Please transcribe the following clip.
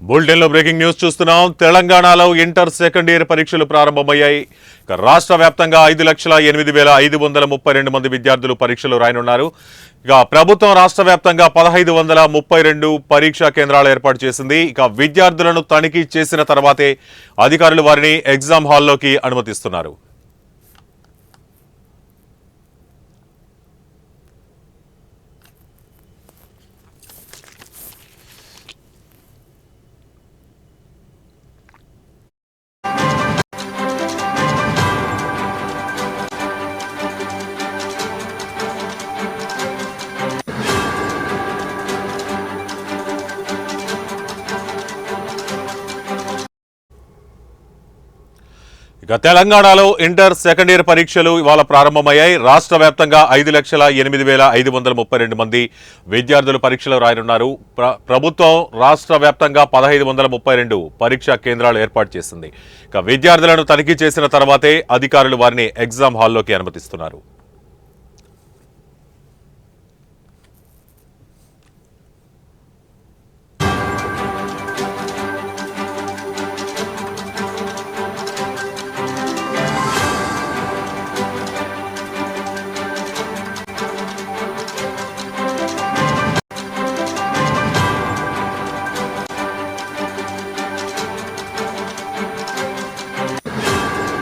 Bulletin లో breaking news చూస్తున్నాం. తెలంగాణలో ఇంటర్ సెకండ్ ఇయర్ పరీక్షలు ప్రారంభమయ్యాయి. రాష్ట్ర వ్యాప్తంగా 5,08,532 మంది విద్యార్థులు పరీక్షలు రాయనున్నారు. ప్రభుత్వం రాష్ట్ర వ్యాప్తంగా 1,532 పరీక్షా కేంద్రాలు ఏర్పాటు చేసింది. విద్యార్థులను తనిఖీ చేసిన తర్వాతే అధికారులు వారిని ఎగ్జామ్ హాల్లోకి అనుమతిస్తున్నారు. తెలంగాణలో ఇంటర్ సెకండ్ ఇయర్ పరీక్షలు ఇవాళ ప్రారంభమయ్యాయి. రాష్ట్ర వ్యాప్తంగా 5,08,532 మంది విద్యార్థులు పరీక్షలు రాయనున్నారు. ప్రభుత్వం రాష్ట్ర వ్యాప్తంగా 1,532 పరీక్షా కేంద్రాలు ఏర్పాటు చేసింది. విద్యార్థులను తనిఖీ చేసిన తర్వాతే అధికారులు వారిని ఎగ్జామ్ హాల్లోకి అనుమతిస్తున్నారు.